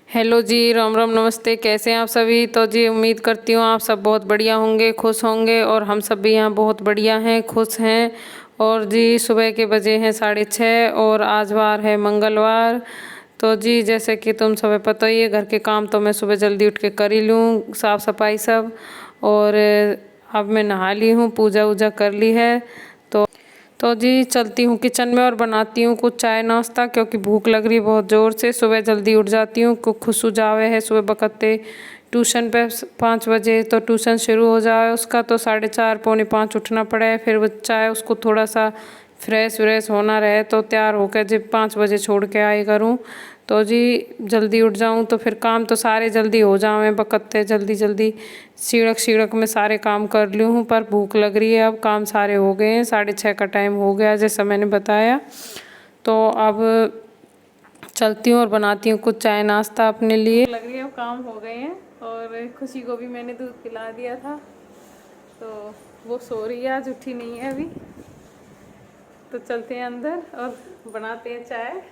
Hello जी, राम राम, नमस्ते। कैसे हैं आप सभी? तो जी उम्मीद करती हूँ आप सब बहुत बढ़िया होंगे, खुश होंगे। और हम सब भी यहाँ बहुत बढ़िया हैं, खुश हैं। और जी सुबह के बजे हैं 6:30 और आज वार है मंगलवार। तो जी जैसे कि तुम सब पता ही है, घर के काम तो मैं सुबह जल्दी उठ के कर ही लूँ, साफ़ सफाई सब। और अब मैं नहा ली हूँ, पूजा वूजा कर ली है। तो जी चलती हूँ किचन में और बनाती हूँ कुछ चाय नाश्ता, क्योंकि भूख लग रही है बहुत ज़ोर से। सुबह जल्दी उठ जाती हूँ, खुशू जावे है सुबह बकते ट्यूशन पे 5 बजे। तो ट्यूशन शुरू हो जाए उसका, तो 4:30 पौने 5 उठना पड़े। फिर बच्चा है, उसको थोड़ा सा फ्रेश व्रेश होना रहे, तो तैयार होकर जब 5 बजे छोड़ के आए करूँ। तो जी जल्दी उठ जाऊँ तो फिर काम तो सारे जल्दी हो जावे बकते, जल्दी जल्दी सीढ़क सीढ़क में सारे काम कर ली हूँ। पर भूख लग रही है, अब काम सारे हो गए हैं, 6:30 का टाइम हो गया जैसा मैंने बताया। तो अब चलती हूँ और बनाती हूँ कुछ चाय नाश्ता अपने लिए। लग रही है अब काम हो गए हैं। और खुशी को भी मैंने दूध पिला दिया था, तो वो सो रही है, आज उठी नहीं है अभी। तो चलते हैं अंदर और बनाते हैं चाय।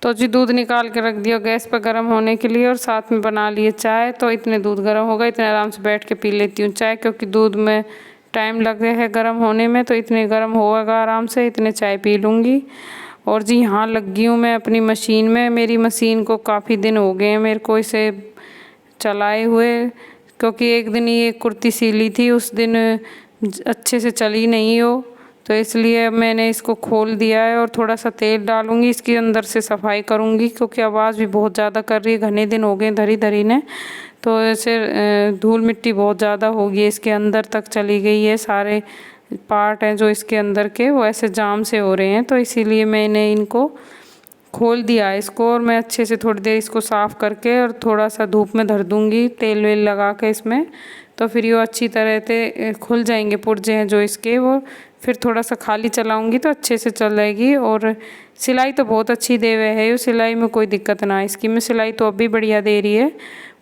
तो जी दूध निकाल के रख दिया गैस पर गर्म होने के लिए, और साथ में बना लिए चाय। तो इतने दूध गर्म हो गए, इतने आराम से बैठ के पी लेती हूँ चाय, क्योंकि दूध में टाइम लगे है गर्म होने में। तो इतने गर्म होगा आराम से, इतने चाय पी लूँगी। और जी यहाँ लग गई हूँ मैं अपनी मशीन में। मेरी मशीन को काफ़ी दिन हो गए हैं मेरे को इसे चलाए हुए, क्योंकि एक दिन ये कुर्ती सिली थी, उस दिन अच्छे से चली नहीं हो, तो इसलिए मैंने इसको खोल दिया है। और थोड़ा सा तेल डालूंगी, इसके अंदर से सफाई करूंगी, क्योंकि आवाज़ भी बहुत ज़्यादा कर रही है। घने दिन हो गए धरी धरी ने, तो ऐसे धूल मिट्टी बहुत ज़्यादा होगी, इसके अंदर तक चली गई है। सारे पार्ट हैं जो इसके अंदर के, वो ऐसे जाम से हो रहे हैं। तो इसीलिए मैंने इनको खोल दिया है इसको, और मैं अच्छे से थोड़ी देर इसको साफ़ करके और थोड़ा सा धूप में धर दूँगी तेल वेल लगा के इसमें। तो फिर ये अच्छी तरह से खुल जाएंगे पुर्जे हैं जो इसके, वो फिर थोड़ा सा खाली चलाऊंगी तो अच्छे से चलेगी। और सिलाई तो बहुत अच्छी दे हुए है, ये सिलाई में कोई दिक्कत ना है इसकी। में सिलाई तो अभी बढ़िया दे रही है,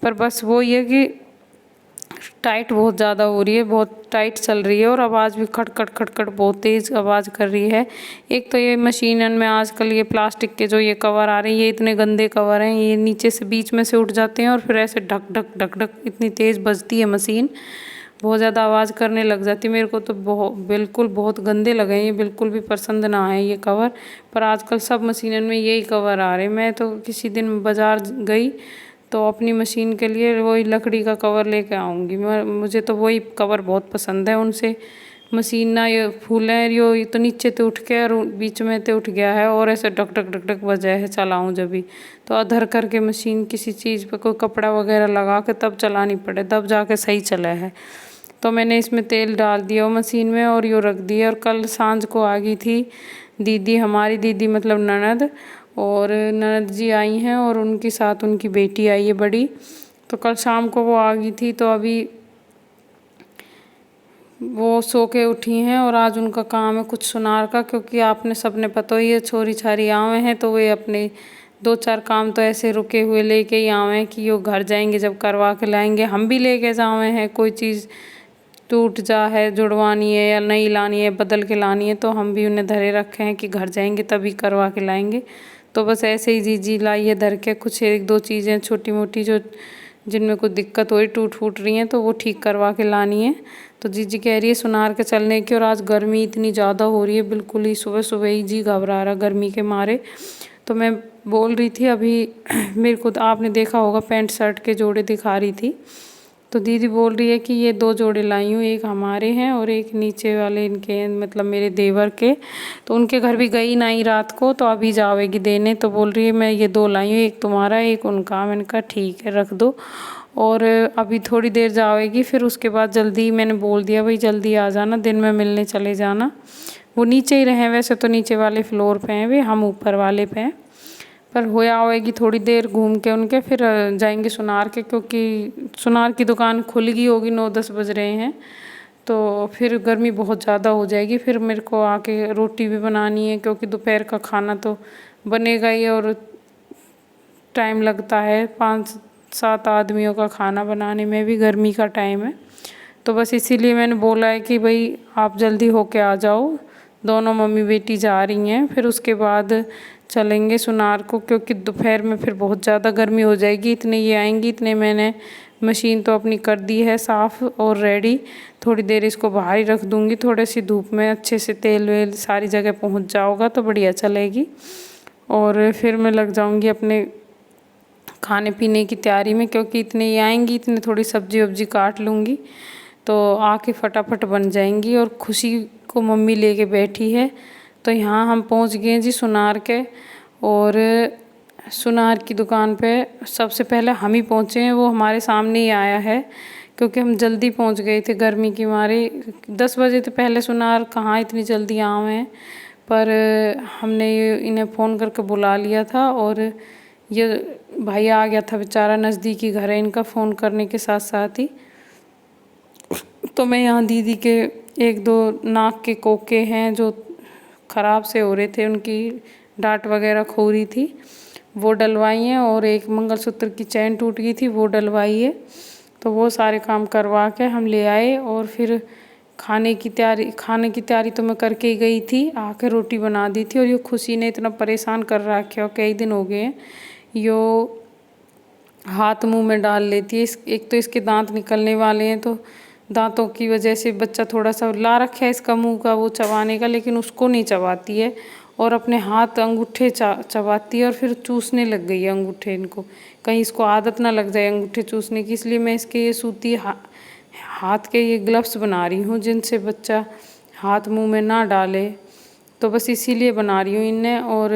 पर बस वो ये कि टाइट बहुत ज़्यादा हो रही है, बहुत टाइट चल रही है। और आवाज़ भी खटखट खटखट बहुत तेज़ आवाज़ कर रही है। एक तो ये मशीनन में आजकल ये प्लास्टिक के जो ये कवर आ रहे हैं, ये इतने गंदे कवर हैं, ये नीचे से बीच में से उठ जाते हैं और फिर ऐसे ढक ढक ढक ढक इतनी तेज़ बजती है मशीन, बहुत ज़्यादा आवाज़ करने लग जाती है। मेरे को तो बहुत गंदे लगे हैं, ये बिल्कुल भी पसंद ना आए ये कवर। पर आजकल सब मशीनन में यही कवर आ रहे हैं। मैं तो किसी दिन बाज़ार गई तो अपनी मशीन के लिए वही लकड़ी का कवर लेके आऊँगी। मुझे तो वही कवर बहुत पसंद है। उनसे मशीन ना ये फूले यो, ये तो नीचे तो उठ के और बीच में तो उठ गया है, और ऐसे डक डक डक डक बजा है चलाऊँ जब भी। तो अधर करके मशीन किसी चीज़ पे कोई कपड़ा वगैरह लगा के तब चलानी पड़े, तब जाके सही चला है। तो मैंने इसमें तेल डाल दिया मशीन में और यो रख दिया। और कल सांझ को आ गई थी दीदी, हमारी दीदी मतलब ननद, और ननद जी आई हैं और उनके साथ उनकी बेटी आई है बड़ी। तो कल शाम को वो आ गई थी, तो अभी वो सो के उठी हैं। और आज उनका काम है कुछ सुनार का, क्योंकि आपने सबने पता ही है छोरी छारी आवे हैं, तो वे अपने 2-4 काम तो ऐसे रुके हुए लेके ही आवे हैं कि वो घर जाएंगे जब करवा के लाएंगे। हम भी लेके जावे हैं, कोई चीज़ टूट जा है जुड़वानी है या नई लानी है, बदल के लानी है, तो हम भी उन्हें धरे रखे हैं कि घर जाएंगे तभी करवा के लाएंगे। तो बस ऐसे ही जीजी लाई है धर के कुछ 1-2 चीज़ें छोटी मोटी जो जिनमें कुछ दिक्कत हो रही, टूट फूट रही हैं, तो वो ठीक करवा के लानी है। तो जीजी कह रही है सुनार के चलने की। और आज गर्मी इतनी ज़्यादा हो रही है, बिल्कुल ही सुबह सुबह ही जी घबरा रहा गर्मी के मारे। तो मैं बोल रही थी अभी मेरे को, आपने देखा होगा पैंट शर्ट के जोड़े दिखा रही थी, तो दीदी बोल रही है कि ये 2 जोड़े लाई हूँ, एक हमारे हैं और एक नीचे वाले इनके मतलब मेरे देवर के। तो उनके घर भी गई नहीं रात को, तो अभी जावेगी देने। तो बोल रही है मैं ये 2 लाई हूँ, एक तुम्हारा एक उनका। मैंने कहा ठीक है रख दो। और अभी थोड़ी देर जावेगी, फिर उसके बाद जल्दी मैंने बोल दिया भाई जल्दी आ जाना, दिन में मिलने चले जाना। वो नीचे ही रहे, वैसे तो नीचे वाले फ्लोर पे हैं वे, हम ऊपर वाले पे हैं। पर होया होएगी थोड़ी देर घूम के उनके, फिर जाएंगे सुनार के, क्योंकि सुनार की दुकान खुल गई होगी, 9-10 बज रहे हैं। तो फिर गर्मी बहुत ज़्यादा हो जाएगी, फिर मेरे को आके रोटी भी बनानी है, क्योंकि दोपहर का खाना तो बनेगा ही और टाइम लगता है 5-7 आदमियों का खाना बनाने में भी, गर्मी का टाइम है। तो बस इसीलिए मैंने बोला है कि भाई आप जल्दी होके आ जाओ, दोनों मम्मी बेटी जा रही हैं। फिर उसके बाद चलेंगे सुनार को, क्योंकि दोपहर में फिर बहुत ज़्यादा गर्मी हो जाएगी। इतने ये आएंगी, इतने मैंने मशीन तो अपनी कर दी है साफ़ और रेडी। थोड़ी देर इसको बाहर ही रख दूँगी, थोड़ी सी धूप में अच्छे से तेल वेल सारी जगह पहुँच जाओगा तो बढ़िया चलेगी। और फिर मैं लग जाऊँगी अपने खाने पीने की तैयारी में, क्योंकि इतने ही आएंगी, इतने थोड़ी सब्जी वब्जी काट लूँगी तो आके फटाफट बन जाएंगी। और खुशी को मम्मी लेके बैठी है। तो यहाँ हम पहुँच गए जी सुनार के। और सुनार की दुकान पे सबसे पहले हम ही पहुँचे हैं, वो हमारे सामने ही आया है, क्योंकि हम जल्दी पहुँच गए थे गर्मी की मारे। 10 बजे से पहले सुनार कहाँ इतनी जल्दी आए हैं, पर हमने इन्हें फ़ोन करके बुला लिया था। और ये भैया आ गया था बेचारा, नज़दीकी घर है इनका, फ़ोन करने के साथ साथ ही। तो मैं यहाँ दीदी के 1-2 नाक के कोके हैं जो ख़राब से हो रहे थे, उनकी डाँट वगैरह खो रही थी, वो डलवाई हैं। और एक मंगलसूत्र की चैन टूट गई थी, वो डलवाई है। तो वो सारे काम करवा के हम ले आए। और फिर खाने की तैयारी तो मैं करके ही गई थी, आके रोटी बना दी थी। और ये खुशी ने इतना परेशान कर रखा है, कई दिन हो गए हैं यो हाथ मुंह में डाल लेती है। एक तो इसके दांत निकलने वाले हैं, तो दांतों की वजह से बच्चा थोड़ा सा ला रखा है इसका मुंह का वो चबाने का, लेकिन उसको नहीं चबाती है और अपने हाथ अंगूठे चबाती है। और फिर चूसने लग गई है अंगूठे इनको, कहीं इसको आदत ना लग जाए अंगूठे चूसने की। इसलिए मैं इसके ये सूती हाथ के ये ग्लव्स बना रही हूँ, जिनसे बच्चा हाथ मुंह में ना डाले। तो बस इसीलिए बना रही हूँ इन्हें। और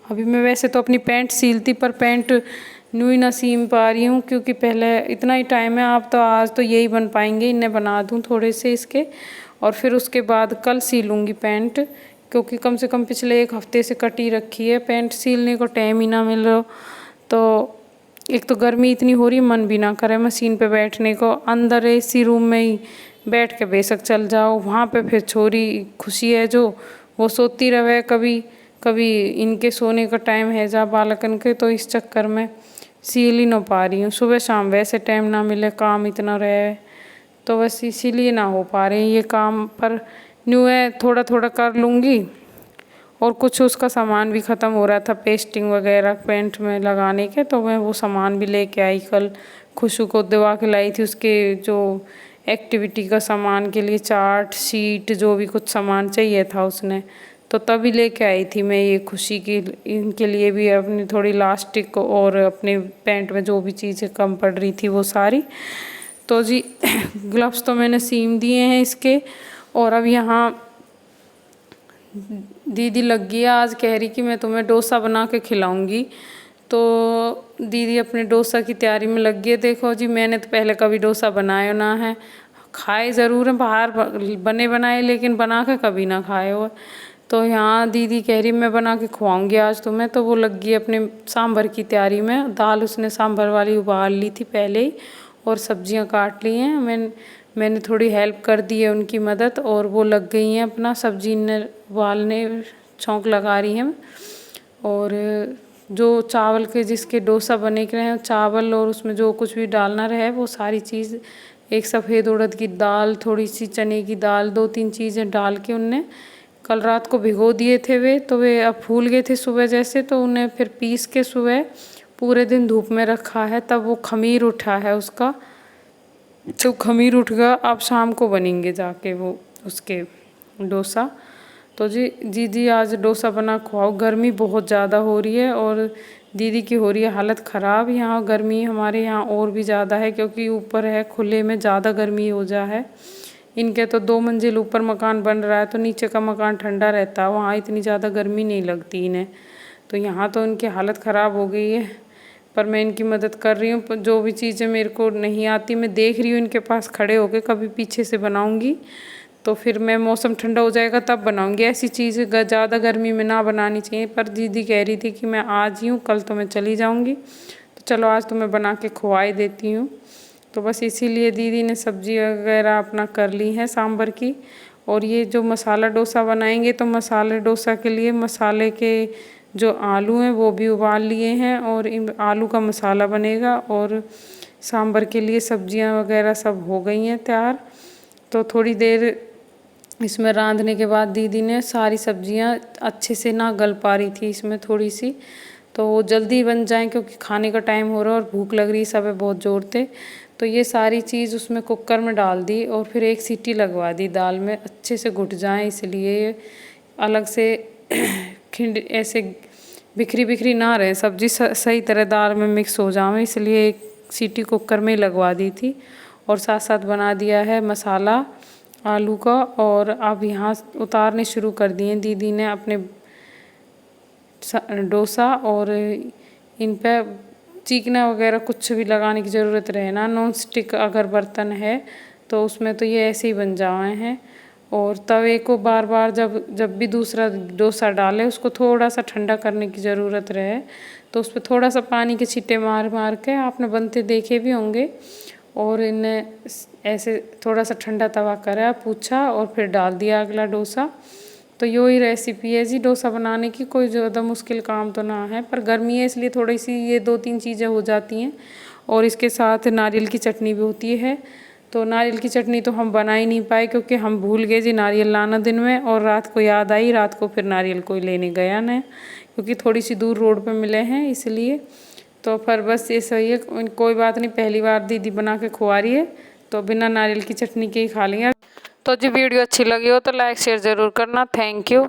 अभी मैं वैसे तो अपनी पैंट सीलती, पर पैंट न्यू ही ना सीम पा रही हूँ, क्योंकि पहले इतना ही टाइम है। आप तो आज तो यही बन पाएंगे, इन्हें बना दूँ थोड़े से इसके, और फिर उसके बाद कल सीलूँगी पैंट, क्योंकि कम से कम पिछले 1 हफ्ते से कटी रखी है, पैंट सीलने को टाइम ही ना मिल रहा। तो एक तो गर्मी इतनी हो रही, मन भी ना करे मशीन पे बैठने को। अंदर एसी रूम में ही बैठ के बेशक चल जाओ, वहाँ पे फिर छोरी खुशी है जो वो सोती रहे, कभी कभी इनके सोने का टाइम है जा बालकन के, तो इस चक्कर में सील ही ना पा रही हूँ। सुबह शाम वैसे टाइम ना मिले, काम इतना रहे, तो बस इसीलिए ना हो पा रहे हैं ये काम। पर न्यू है, थोड़ा थोड़ा कर लूँगी। और कुछ उसका सामान भी ख़त्म हो रहा था, पेस्टिंग वगैरह पेंट में लगाने के, तो मैं वो सामान भी लेके आई कल। खुशू को दिवा के लाई थी उसके जो एक्टिविटी का सामान के लिए, चार्ट शीट जो भी कुछ सामान चाहिए था उसने, तो तभी लेके आई थी मैं ये खुशी की। इनके लिए भी अपनी थोड़ी लास्टिक और अपने पैंट में जो भी चीज़ें कम पड़ रही थी वो सारी। तो जी ग्लव्स तो मैंने सीम दिए हैं इसके। और अब यहाँ दीदी लग गई है, आज कह रही कि मैं तुम्हें डोसा बना के खिलाऊंगी। तो दीदी अपने डोसा की तैयारी में लग गई है। देखो जी, मैंने तो पहले कभी डोसा बनाया ना है, खाए ज़रूर है बाहर बने बनाए, लेकिन बना के कभी ना खाए हो। तो यहाँ दीदी कह रही मैं बना के खुआऊँगी आज तुम्हें। तो वो लग गई अपने सांभर की तैयारी में। दाल उसने सांभर वाली उबाल ली थी पहले ही, और सब्जियाँ काट ली हैं। मैंने थोड़ी हेल्प कर दी है उनकी मदद, और वो लग गई हैं अपना सब्जी ने उबालने, छौंक लगा रही हैं। और जो चावल के जिसके डोसा बने के रहे, चावल और उसमें जो कुछ भी डालना रहे वो सारी चीज़, एक सफ़ेद उड़द की दाल, थोड़ी सी चने की दाल, 2-3 चीज़ें डाल के उनने कल रात को भिगो दिए थे वे, तो वे अब फूल गए थे सुबह जैसे। तो उन्हें फिर पीस के सुबह पूरे दिन धूप में रखा है, तब वो खमीर उठा है उसका। तो खमीर उठ गया, अब शाम को बनेंगे जाके वो उसके डोसा। तो जी आज डोसा बना खुआओ। गर्मी बहुत ज़्यादा हो रही है और दीदी की हो रही है हालत ख़राब। यहाँ गर्मी हमारे यहाँ और भी ज़्यादा है, क्योंकि ऊपर है खुले में, ज़्यादा गर्मी हो जा है। इनके तो 2 मंजिल ऊपर मकान बन रहा है, तो नीचे का मकान ठंडा रहता है, वहाँ इतनी ज़्यादा गर्मी नहीं लगती इन्हें। तो यहाँ तो इनकी हालत ख़राब हो गई है, पर मैं इनकी मदद कर रही हूँ। जो भी चीज़ें मेरे को नहीं आती मैं देख रही हूँ इनके पास खड़े होके, कभी पीछे से बनाऊँगी तो फिर मैं मौसम ठंडा हो जाएगा तब बनाऊँगी। ऐसी चीज़ें ज़्यादा गर्मी में ना बनानी चाहिए। पर दीदी कह रही थी कि मैं आज ही हूँ, कल तो मैं चली जाऊँगी, तो चलो आज तो मैं बना के खुआ ही देती हूँ। तो बस इसीलिए दीदी ने सब्जी वगैरह अपना कर ली है सांभर की। और ये जो मसाला डोसा बनाएंगे, तो मसाले डोसा के लिए मसाले के जो आलू हैं वो भी उबाल लिए हैं, और इन आलू का मसाला बनेगा। और सांभर के लिए सब्जियां वगैरह सब हो गई हैं तैयार। तो थोड़ी देर इसमें रांधने के बाद दीदी ने सारी सब्जियां अच्छे से ना गल पा रही थी इसमें थोड़ी सी, तो वो जल्दी बन जाए क्योंकि खाने का टाइम हो रहा है और भूख लग रही, सब है बहुत ज़ोर थे। तो ये सारी चीज़ उसमें कुकर में डाल दी और फिर एक सीटी लगवा दी दाल में, अच्छे से घुट जाए, इसलिए अलग से खिंड ऐसे बिखरी बिखरी ना रहे, सब्जी सही तरह दाल में मिक्स हो जाए, इसलिए एक सीटी कुकर में ही लगवा दी थी। और साथ साथ बना दिया है मसाला आलू का। और अब यहाँ उतारने शुरू कर दिए दीदी ने अपने डोसा, और इन पे चीकना वगैरह कुछ भी लगाने की ज़रूरत रहे ना, नॉन स्टिक अगर बर्तन है तो उसमें तो ये ऐसे ही बन जाए हैं। और तवे को बार बार जब भी दूसरा डोसा डालें उसको थोड़ा सा ठंडा करने की ज़रूरत रहे, तो उस पर थोड़ा सा पानी के छींटे मार मार के, आपने बनते देखे भी होंगे। और इन्हें ऐसे थोड़ा सा ठंडा तवा करा, पूछा और फिर डाल दिया अगला डोसा। तो यो ही रेसिपी है जी डोसा बनाने की, कोई ज़्यादा मुश्किल काम तो ना है, पर गर्मी है इसलिए थोड़ी सी ये 2-3 चीज़ें हो जाती हैं। और इसके साथ नारियल की चटनी भी होती है, तो नारियल की चटनी तो हम बना ही नहीं पाए क्योंकि हम भूल गए जी नारियल लाना दिन में, और रात को याद आई, रात को फिर नारियल कोई लेने गया नहीं क्योंकि थोड़ी सी दूर रोड पे मिले हैं इसलिए। तो फिर बस ये सही है, कोई बात नहीं, पहली बार दीदी बना के खुआ रही है तो बिना नारियल की चटनी के ही खा लेंगे। तो जी वीडियो अच्छी लगी हो तो लाइक शेयर ज़रूर करना। Thank you.